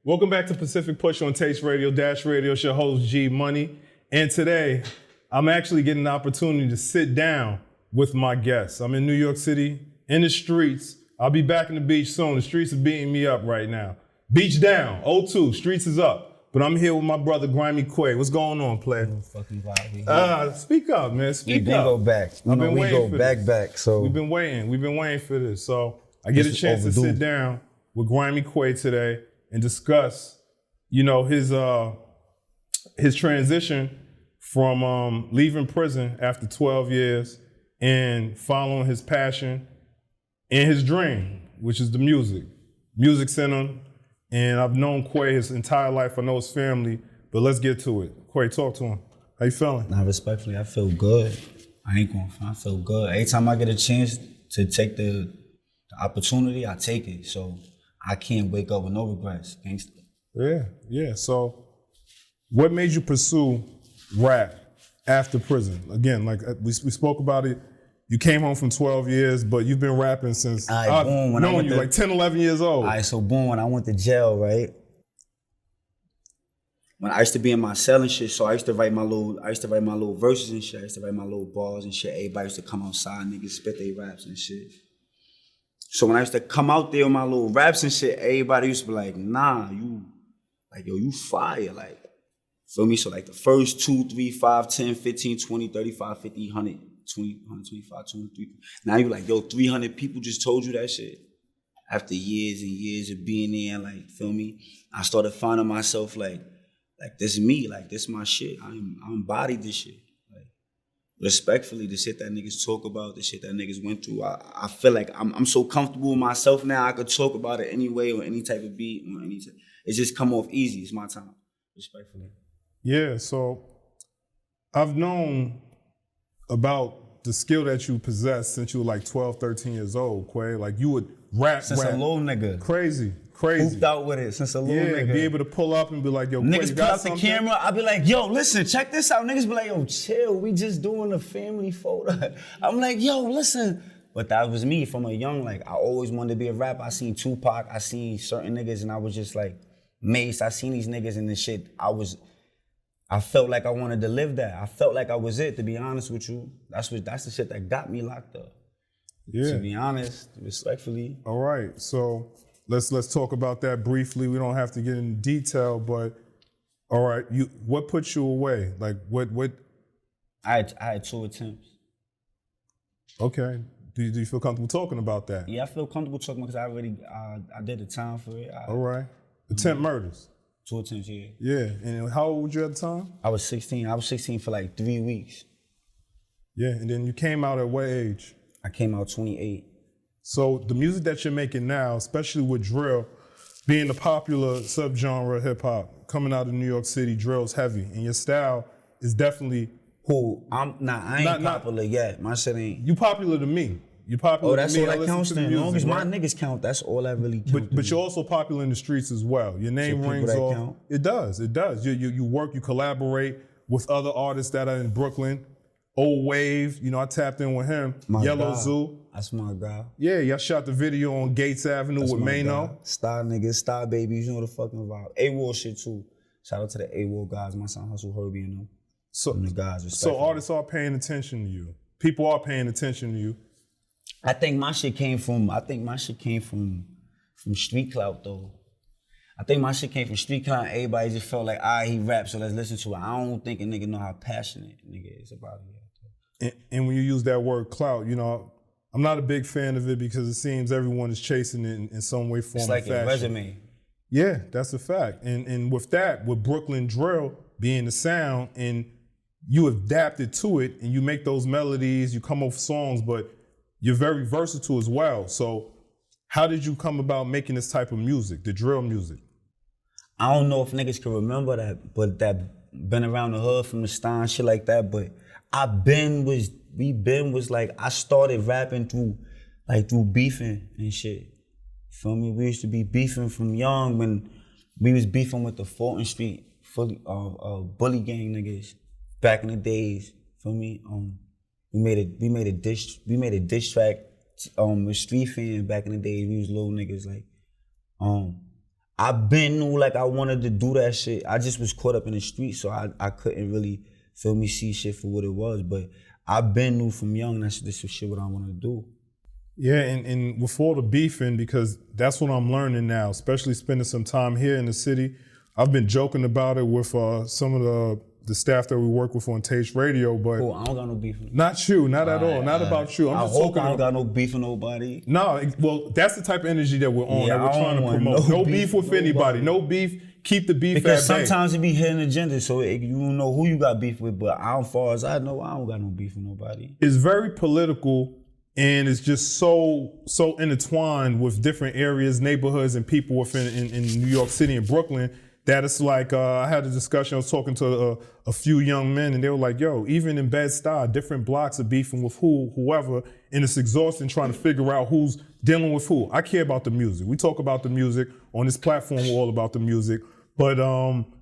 Welcome back to Pacific Push on Taste Radio, Dash Radio. It's your host, Ogee Money. And today, I'm actually getting the opportunity to sit down with my guests. I'm in New York City, in the streets. I'll be back in the beach soon. The streets are beating me up right now. Beach down, 02, streets is up. But I'm here with my brother, Grimey Qua. What's going on, player? Fucking vibe. Speak up, man, speak up. We go back. I've been waiting for this. back. So We've been waiting for this. So I get a chance to sit down with Grimey Qua today and discuss, his transition from leaving prison after 12 years and following his passion and his dream, which is the music. Music's in him, and I've known Qua his entire life. I know his family, but let's get to it. Qua, talk to him. How you feeling? Nah, respectfully, I feel good. I ain't gonna front, I feel good. Every time I get a chance to take the opportunity, I take it. So I can't wake up with no regrets, gangsta. Yeah. So what made you pursue rap after prison? Again, like we spoke about it, you came home from 12 years, but you've been rapping since I've known you, like 10, 11 years old. All right, so boom, when I went to jail, right? When I used to be in my cell and shit, so I used to write my little verses and shit. I used to write my little bars and shit. Everybody used to come outside, niggas spit their raps and shit. So when I used to come out there with my little raps and shit, everybody used to be like, nah, you fire, like, feel me? So like the first 2, 3, 5, 10, 15, 20, 35, 50, 100, 20, 125, 200, now you like, 300 people just told you that shit. After years and years of being there, like, feel me? I started finding myself like this is me, like this my shit. I embodied this shit. Like, respectfully, the shit that niggas talk about, the shit that niggas went through, I feel like I'm so comfortable with myself now, I could talk about it any way or any type of beat or any type. It just come off easy. It's my time, respectfully. Yeah, so I've known about the skill that you possess since you were like 12, 13 years old, Qua. Like you would rap. Since a little nigga. Crazy. Hooped out with it since a little nigga. Be able to pull up and be like, yo, Qua, niggas you pull got out the something? camera, I be like, yo, listen, check this out. Niggas be like, yo, chill, we just doing a family photo. I'm like, yo, listen. But that was me from a young, like, I always wanted to be a rapper. I seen Tupac, I seen certain niggas, and I was just like, Mace, I seen these niggas and this shit. I felt like I wanted to live that. I felt like I was it, to be honest with you. That's the shit that got me locked up. Yeah. To be honest, respectfully. All right, so let's talk about that briefly. We don't have to get into detail, but all right, what put you away? Like what? I had 2 attempts. Okay. Do you feel comfortable talking about that? Yeah, I feel comfortable talking because I did the time for it. All right. Attempt murders. 2 attempts, yeah. Yeah, and how old were you at the time? I was 16. I was 16 for like 3 weeks. Yeah, and then you came out at what age? I came out 28. So the music that you're making now, especially with drill, being the popular subgenre of hip hop, coming out of New York City, drill's heavy, and your style is definitely. I ain't popular yet. My shit ain't. You popular to me. You popular that's to me. all that counts then. As long as my right? niggas count, that's all that really counts. But you're also popular in the streets as well. Your name rings off. Count? It does. You work, you collaborate with other artists that are in Brooklyn. Old Wave, I tapped in with him. Yellow guy. Zoo. That's my guy. Yeah, y'all shot the video on Gates Avenue with Mano. Star niggas, Star babies, you know the fucking vibe. AWOL shit too. Shout out to the AWOL guys, my son Hustle Herbie and them. So the guys, so artists are paying attention to you. People are paying attention to you. I think my shit came from street clout though. I think my shit came from street clout. Everybody just felt like, he raps, so let's listen to it. I don't think a nigga know how passionate a nigga is about it. And when you use that word clout, I'm not a big fan of it because it seems everyone is chasing it in some way, form, it's like or fashion. A resume. Yeah, that's a fact. And with that, with Brooklyn drill being the sound, and you adapted to it, and you make those melodies, you come up with songs, but you're very versatile as well. So how did you come about making this type of music, the drill music? I don't know if niggas can remember that, but that been around the hood from the style and shit like that, but I started rapping through beefing and shit. Feel me? We used to be beefing from young when we was beefing with the Fulton Street bully gang niggas back in the days. Feel me? We made a diss track with Street Fan back in the days. We was little niggas like I been knew like I wanted to do that shit. I just was caught up in the street, so I couldn't really, feel me, see shit for what it was. But I been knew from young this was shit what I wanted to do. Yeah, and with all the beefing, because that's what I'm learning now, especially spending some time here in the city. I've been joking about it with some of the staff that we work with on Taste Radio, but Cool, I don't got no beef with not you, not at all, not about you. I'm I just hope talking. I don't got no beef with nobody. No, well, that's the type of energy that we're on, Yeah, that we're I trying to don't want promote. no No beef beef with with anybody. nobody. No beef. Keep the beef Because at bay. sometimes it be hidden agenda, so you don't know who you got beef with. But as far as I know, I don't got no beef with nobody. It's very political, and it's just so intertwined with different areas, neighborhoods, and people within in New York City and Brooklyn, that it's like, I had a discussion, I was talking to a few young men, and they were like, yo, even in Bed-Stuy, different blocks are beefing with whoever, and it's exhausting trying to figure out who's dealing with who. I care about the music. We talk about the music. On this platform, we're all about the music. But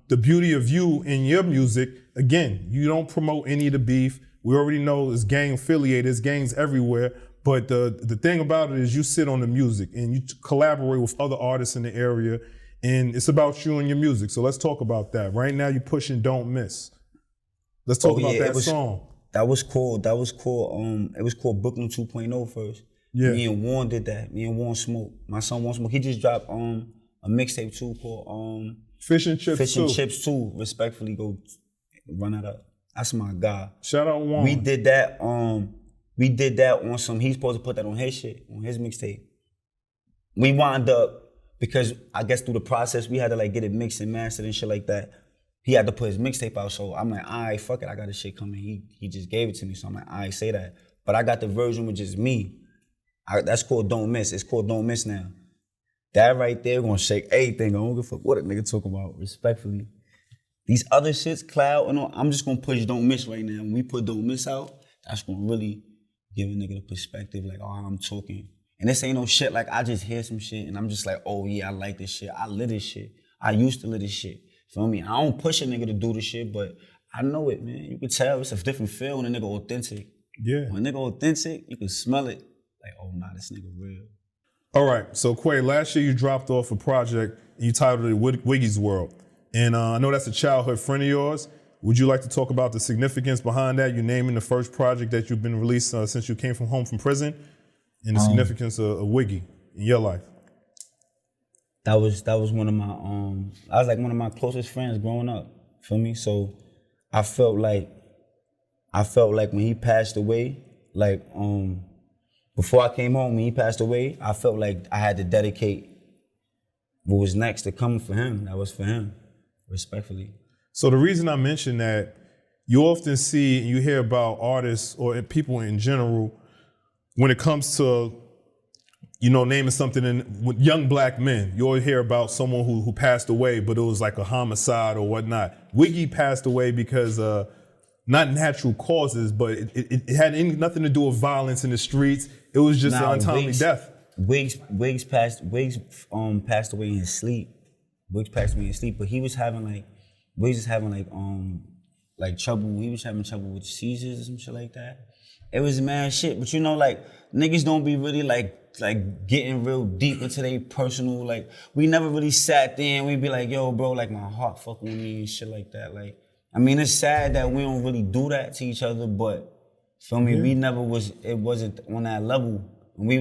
the beauty of you and your music, again, you don't promote any of the beef. We already know it's gang affiliated, it's gangs everywhere. But the thing about it is you sit on the music and you collaborate with other artists in the area, and it's about you and your music. So let's talk about that. Right now you're pushing Don't Miss. Let's talk about that song. That was cool. It was called Brooklyn 2.0 first. Yeah. Me and Warren did that. Me and Warren Smoke. My son Warren Smoke, he just dropped a mixtape too called Fish and Chips 2. Respectfully, go run that up. That's my guy. Shout out Warren. We did that on some, he's supposed to put that on his shit, on his mixtape. We wound up, because I guess through the process, we had to like get it mixed and mastered and shit like that. He had to put his mixtape out, so I'm like, all right, fuck it, I got this shit coming. He just gave it to me, so I'm like, all right, say that. But I got the version with just me. That's called Don't Miss. It's called Don't Miss now. That right there gonna shake everything. I don't give a fuck what a nigga talking about, respectfully. These other shits, Cloud, and all, I'm just gonna push Don't Miss right now. When we put Don't Miss out, that's gonna really give a nigga the perspective, like, oh, I'm talking. And this ain't no shit like I just hear some shit and I'm just like, oh yeah, I like this shit. I live this shit. I used to live this shit. Feel me? I don't push a nigga to do this shit, but I know it, man. You can tell it's a different feel when a nigga authentic. Yeah. When a nigga authentic, you can smell it. Like, oh nah, this nigga real. All right, so Qua, last year you dropped off a project and you titled it Wiggy's World. And I know that's a childhood friend of yours. Would you like to talk about the significance behind that? You naming the first project that you've been released since you came home from prison, and the significance of Wiggy in your life. That was one of my I was like one of my closest friends growing up. Feel me? So I felt like when he passed away, like before I came home, when he passed away, I felt like I had to dedicate what was next to come for him. That was for him, respectfully. So the reason I mention that, you often see and you hear about artists or people in general, when it comes to, you know, naming something with young black men, you always hear about someone who passed away, but it was like a homicide or whatnot. Wiggy passed away because not natural causes, but it had nothing to do with violence in the streets. It was just an untimely death. Wiggs passed away in his sleep. Wiggs passed away in his sleep, but he was having trouble. He was having trouble with seizures or some shit like that. It was mad shit, but you know, like, niggas don't be really like getting real deep into their personal, like, we never really sat there and we'd be like, yo, bro, like, my heart fucking with me and shit like that. Like, I mean, it's sad that we don't really do that to each other, but feel me, we never it wasn't on that level. And we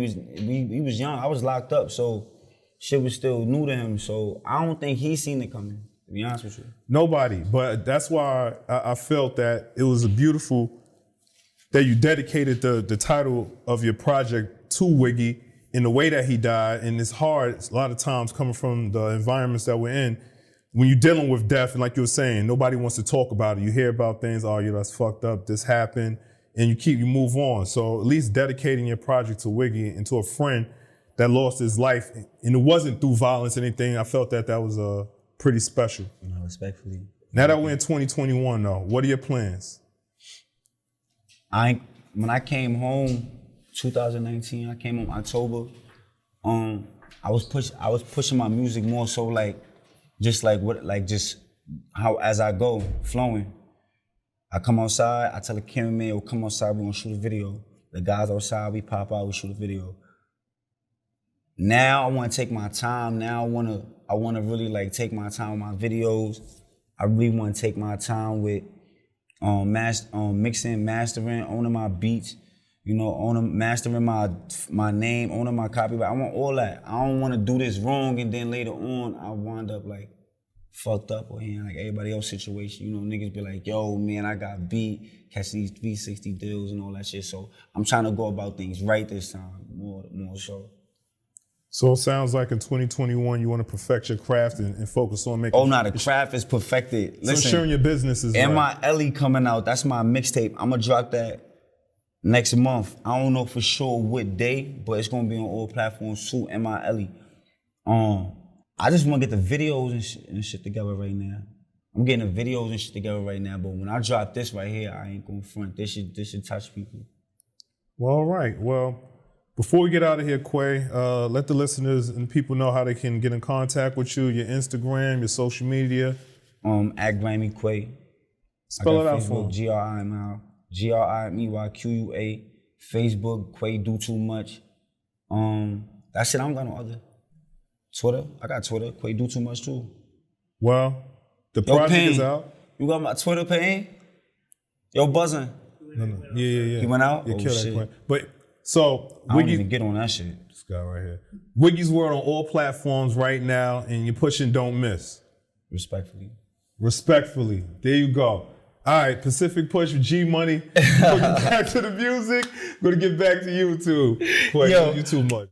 was young, I was locked up, so shit was still new to him, so I don't think he seen it coming, to be honest with you. Nobody, but that's why I felt that it was a beautiful that you dedicated the title of your project to Wiggy in the way that he died. And it's hard, a lot of times, coming from the environments that we're in, when you're dealing with death, and like you were saying, nobody wants to talk about it. You hear about things, oh, yeah, that's fucked up, this happened, and you move on. So at least dedicating your project to Wiggy and to a friend that lost his life, and it wasn't through violence or anything, I felt that was pretty special. No, respectfully. Now that we're in 2021 though, what are your plans? When I came home, 2019, I came home October. I was pushing my music more so just how as I go, flowing. I come outside, I tell the cameraman, yo, come outside, we gonna shoot a video. The guys outside, we pop out, we shoot a video. Now I want to take my time. Now I want to really like take my time with my videos. I really want to take my time with mixing, mastering, owning my beats. You know, mastering my name, owning my copyright. I want all that. I don't want to do this wrong and then later on I wind up like fucked up or hearing like everybody else's situation. You know, niggas be like, yo, man, I got beat, catch these 360 deals and all that shit. So I'm trying to go about things right this time, more so. So it sounds like in 2021 you want to perfect your craft and focus on making. Oh, no, the craft is perfected. Listen, so ensuring your business is M.I.L.E. coming out. That's my mixtape. I'm gonna drop that next month. I don't know for sure what day, but it's gonna be on all platforms too. M.I.L.E. I just want to get the videos and shit together right now. I'm getting the videos and shit together right now, but when I drop this right here, I ain't gonna front. This should touch people. Well, all right. Well, before we get out of here, Qua, let the listeners and people know how they can get in contact with you, your Instagram, your social media. At Grimey Qua. Spell it out for me. GRIMEYQUA. Facebook, Qua Do Too Much. That's it. I don't got no other. Twitter. I got Twitter. Qua Do Too Much too. Well, the project Pain, is out. You got my Twitter, Pain? Yo, buzzing. No. Yeah. He went out? Yeah, Oh, kill shit. that Qua. But so I don't even get on that shit. This guy right here. Wiggie's World on all platforms right now, and you're pushing Don't Miss. Respectfully. There you go. All right, Pacific Push with G Money. We'll get back to the music. We're gonna get back to you too. Qua, you too much.